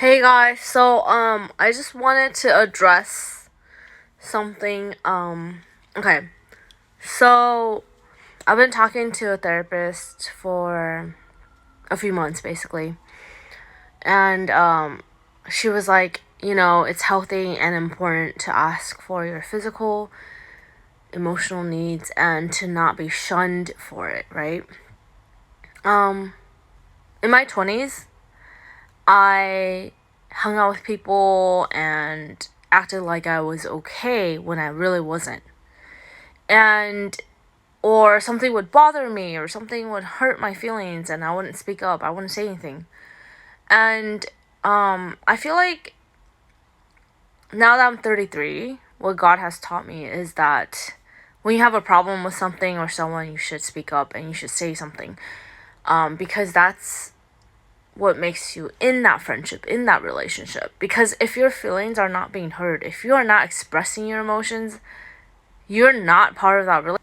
Hey guys, so I just wanted to address something. Okay. So I've been talking to a therapist for a few months basically. And she was like, it's healthy and important to ask for your physical, emotional needs and to not be shunned for it, right? In my 20s, I hung out with people and acted like I was okay when I really wasn't. Or something would bother me or something would hurt my feelings and I wouldn't speak up. I wouldn't say anything. And I feel like now that I'm 33, what God has taught me is that when you have a problem with something or someone, you should speak up and you should say something. Because that's what makes you in that friendship, in that relationship. Because if your feelings are not being heard, if you are not expressing your emotions, you're not part of that relationship.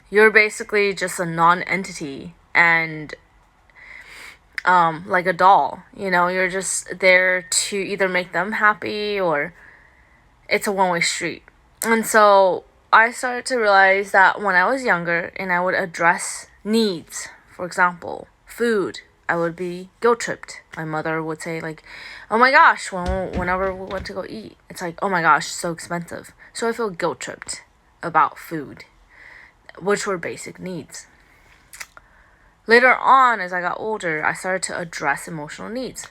You're basically just a non-entity and like a doll, you're just there to either make them happy or it's a one-way street. And so I started to realize that when I was younger and I would address needs, for example, food, I would be guilt tripped. My mother would say like, oh my gosh, whenever we went to go eat, it's like, oh my gosh, so expensive. So I feel guilt tripped about food, which were basic needs. Later on, as I got older, I started to address emotional needs.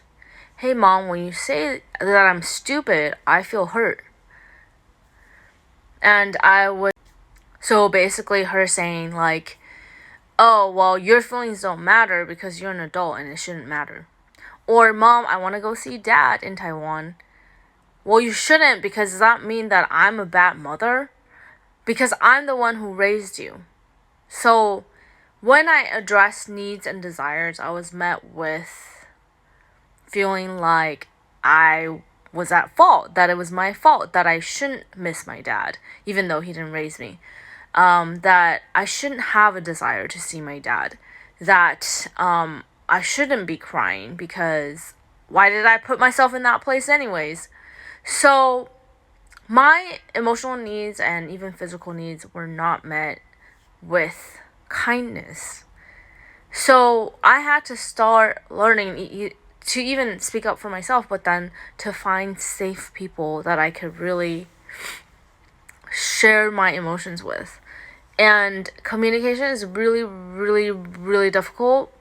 Hey mom, when you say that I'm stupid, I feel hurt. And so basically her saying like, oh, well, your feelings don't matter because you're an adult and it shouldn't matter. Or, mom, I want to go see dad in Taiwan. Well, you shouldn't, because does that mean that I'm a bad mother? Because I'm the one who raised you. So when I addressed needs and desires, I was met with feeling like I was at fault, that it was my fault, that I shouldn't miss my dad, even though he didn't raise me. That I shouldn't have a desire to see my dad, that I shouldn't be crying because why did I put myself in that place anyways? So my emotional needs and even physical needs were not met with kindness. So I had to start learning to even speak up for myself, but then to find safe people that I could really share my emotions with. And communication is really, really, really difficult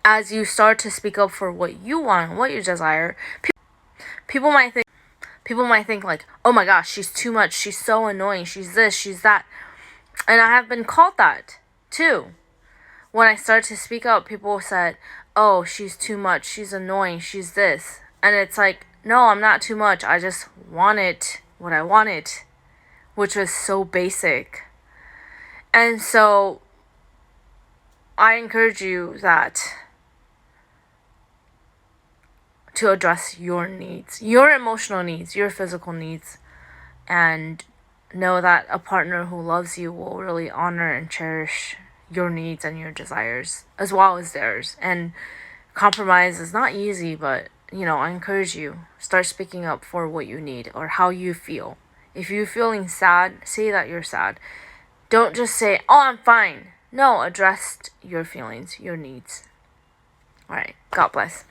as you start to speak up for what you want, what you desire. People might think like, oh my gosh, she's too much, she's so annoying, she's this, she's that. And I have been called that too. When I started to speak up, people said, oh, she's too much, she's annoying, she's this. And it's like, no, I'm not too much. I just wanted what I wanted, which was so basic. And so I encourage you to address your needs, your emotional needs, your physical needs, and know that a partner who loves you will really honor and cherish your needs and your desires as well as theirs. And compromise is not easy, but I encourage you, start speaking up for what you need or how you feel. If you're feeling sad, say that you're sad. Don't just say, oh, I'm fine. No, address your feelings, your needs. All right. God bless.